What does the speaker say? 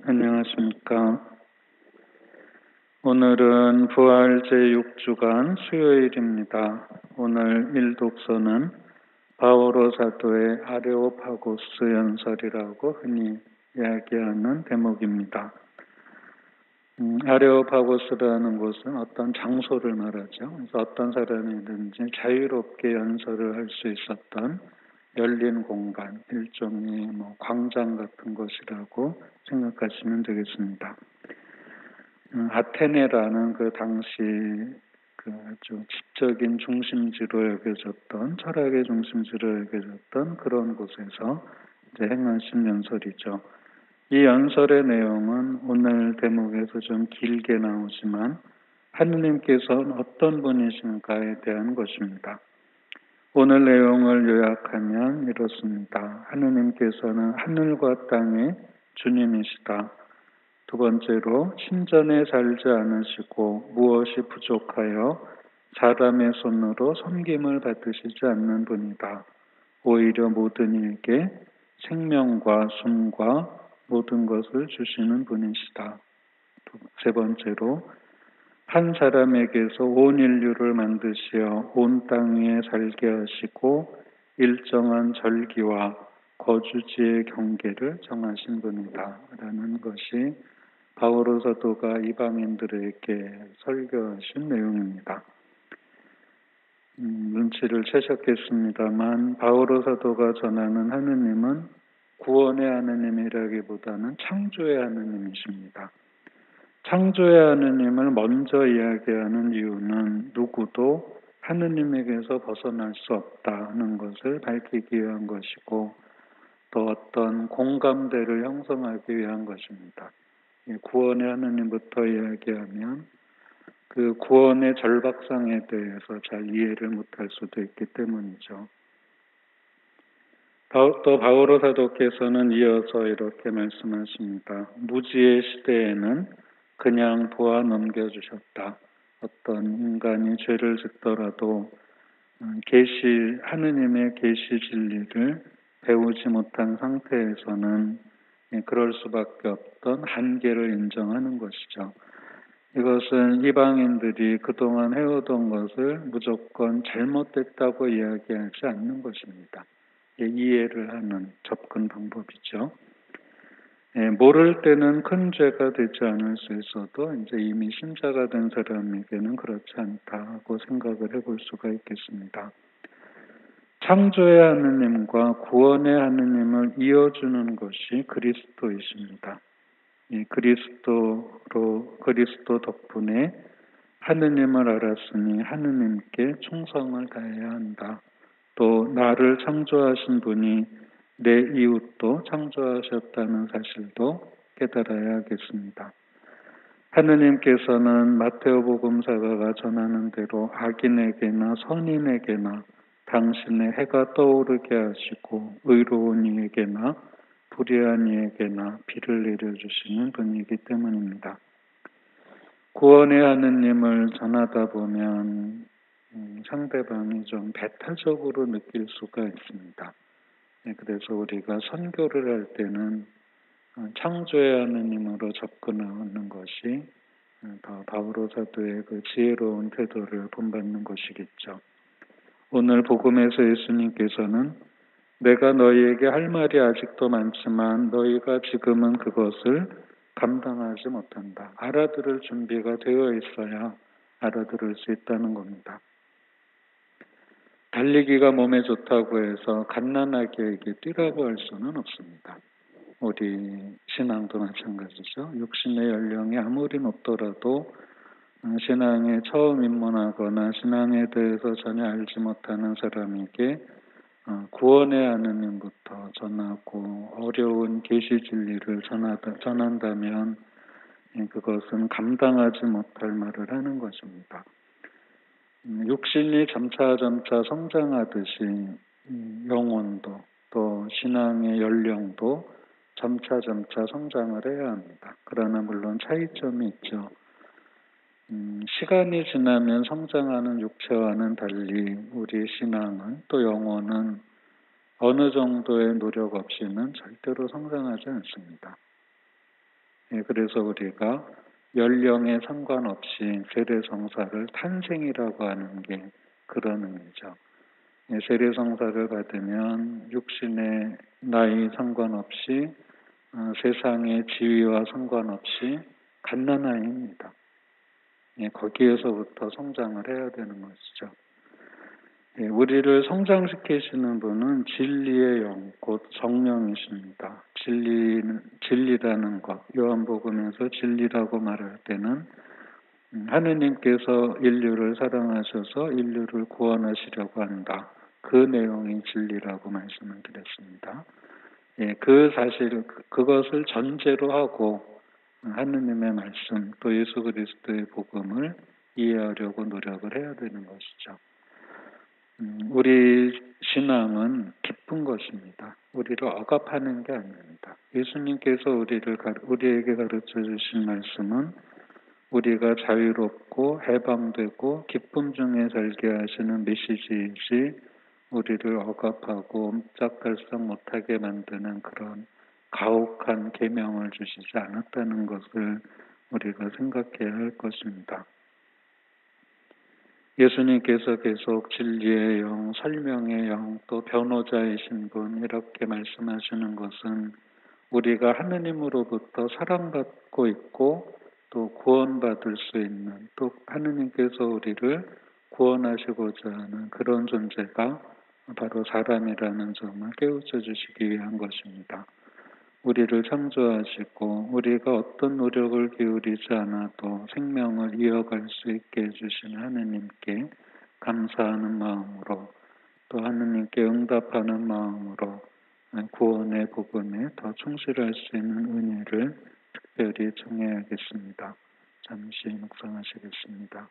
안녕하십니까. 오늘은 부활 제6주간 수요일입니다. 오늘 일독서는 바오로 사도의 아레오파고스 연설이라고 흔히 이야기하는 대목입니다. 아레오파고스라는 곳은 어떤 장소를 말하죠. 그래서 어떤 사람이든지 자유롭게 연설을 할 수 있었던 열린 공간, 일종의 광장 같은 곳이라고 생각하시면 되겠습니다. 아테네라는 그 당시 그 아주 지적인 중심지로 여겨졌던, 철학의 중심지로 여겨졌던 그런 곳에서 이제 행하신 연설이죠. 이 연설의 내용은 오늘 대목에서 좀 길게 나오지만 하느님께서는 어떤 분이신가에 대한 것입니다. 오늘 내용을 요약하면 이렇습니다. 하느님께서는 하늘과 땅의 주님이시다. 두 번째로 신전에 살지 않으시고 무엇이 부족하여 사람의 손으로 섬김을 받으시지 않는 분이다. 오히려 모든 이에게 생명과 숨과 모든 것을 주시는 분이시다. 세 번째로 한 사람에게서 온 인류를 만드시어 온 땅 위에 살게 하시고 일정한 절기와 거주지의 경계를 정하신 분이다. 라는 것이 바오로 사도가 이방인들에게 설교하신 내용입니다. 눈치를 채셨겠습니다만 바오로 사도가 전하는 하느님은 구원의 하느님이라기보다는 창조의 하느님이십니다. 창조의 하느님을 먼저 이야기하는 이유는 누구도 하느님에게서 벗어날 수 없다는 것을 밝히기 위한 것이고 또 어떤 공감대를 형성하기 위한 것입니다. 구원의 하느님부터 이야기하면 그 구원의 절박성에 대해서 잘 이해를 못할 수도 있기 때문이죠. 또 바오로 사도께서는 이어서 이렇게 말씀하십니다. 무지의 시대에는 그냥 도와 넘겨주셨다. 어떤 인간이 죄를 짓더라도 하느님의 계시 진리를 배우지 못한 상태에서는 그럴 수밖에 없던 한계를 인정하는 것이죠. 이것은 이방인들이 그동안 해오던 것을 무조건 잘못됐다고 이야기하지 않는 것입니다. 이해를 하는 접근 방법이죠. 모를 때는 큰 죄가 되지 않을 수 있어도 이제 이미 신자가 된 사람에게는 그렇지 않다고 생각을 해볼 수가 있겠습니다. 창조의 하느님과 구원의 하느님을 이어주는 것이 그리스도이십니다. 이 그리스도 덕분에 하느님을 알았으니 하느님께 충성을 다해야 한다. 또 나를 창조하신 분이 내 이웃도 창조하셨다는 사실도 깨달아야 하겠습니다. 하느님께서는 마테오복음사가가 전하는 대로 악인에게나 선인에게나 당신의 해가 떠오르게 하시고 의로운 이에게나 불의한 이에게나 비를 내려주시는 분이기 때문입니다. 구원의 하느님을 전하다 보면 상대방이 좀 배타적으로 느낄 수가 있습니다. 그래서 우리가 선교를 할 때는 창조의 하느님으로 접근하는 것이 더 바오로 사도의 그 지혜로운 태도를 본받는 것이겠죠. 오늘 복음에서 예수님께서는 내가 너희에게 할 말이 아직도 많지만 너희가 지금은 그것을 감당하지 못한다. 알아들을 준비가 되어 있어야 알아들을 수 있다는 겁니다. 달리기가 몸에 좋다고 해서 갓난아기에게 뛰라고 할 수는 없습니다. 우리 신앙도 마찬가지죠. 육신의 연령이 아무리 높더라도 신앙에 처음 입문하거나 신앙에 대해서 전혀 알지 못하는 사람에게 구원의 하느님부터 전하고 어려운 계시 진리를 전한다면 그것은 감당하지 못할 말을 하는 것입니다. 육신이 점차 성장하듯이 영혼도 또 신앙의 연령도 점차 성장을 해야 합니다. 그러나 물론 차이점이 있죠. 시간이 지나면 성장하는 육체와는 달리 우리 신앙은 또 영혼은 어느 정도의 노력 없이는 절대로 성장하지 않습니다. 그래서 우리가 연령에 상관없이 세례성사를 탄생이라고 하는 게 그런 의미죠. 세례성사를 받으면 육신의 나이 상관없이 세상의 지위와 상관없이 갓난아이입니다. 거기에서부터 성장을 해야 되는 것이죠. 우리를 성장시키시는 분은 진리의 영, 곧 성령이십니다. 진리라는 것, 요한복음에서 진리라고 말할 때는 하느님께서 인류를 사랑하셔서 인류를 구원하시려고 한다. 그 내용이 진리라고 말씀을 드렸습니다. 그 사실, 그것을 전제로 하고 하느님의 말씀, 또 예수 그리스도의 복음을 이해하려고 노력을 해야 되는 것이죠. 우리 신앙은 기쁜 것입니다. 우리를 억압하는 게 아닙니다. 예수님께서 우리에게 가르쳐 주신 말씀은 우리가 자유롭고 해방되고 기쁨 중에 살게 하시는 메시지이지 우리를 억압하고 옴짝달싹 못하게 만드는 그런 가혹한 계명을 주시지 않았다는 것을 우리가 생각해야 할 것입니다. 예수님께서 계속 진리의 영, 설명의 영, 또 변호자이신 분 이렇게 말씀하시는 것은 우리가 하느님으로부터 사랑받고 있고 또 구원받을 수 있는, 또 하느님께서 우리를 구원하시고자 하는 그런 존재가 바로 사람이라는 점을 깨우쳐 주시기 위한 것입니다. 우리를 창조하시고 우리가 어떤 노력을 기울이지 않아도 생명을 이어갈 수 있게 해주신 하느님께 감사하는 마음으로, 또 하느님께 응답하는 마음으로 구원의 복음에 더 충실할 수 있는 은혜를 특별히 청해야겠습니다. 잠시 묵상하시겠습니다.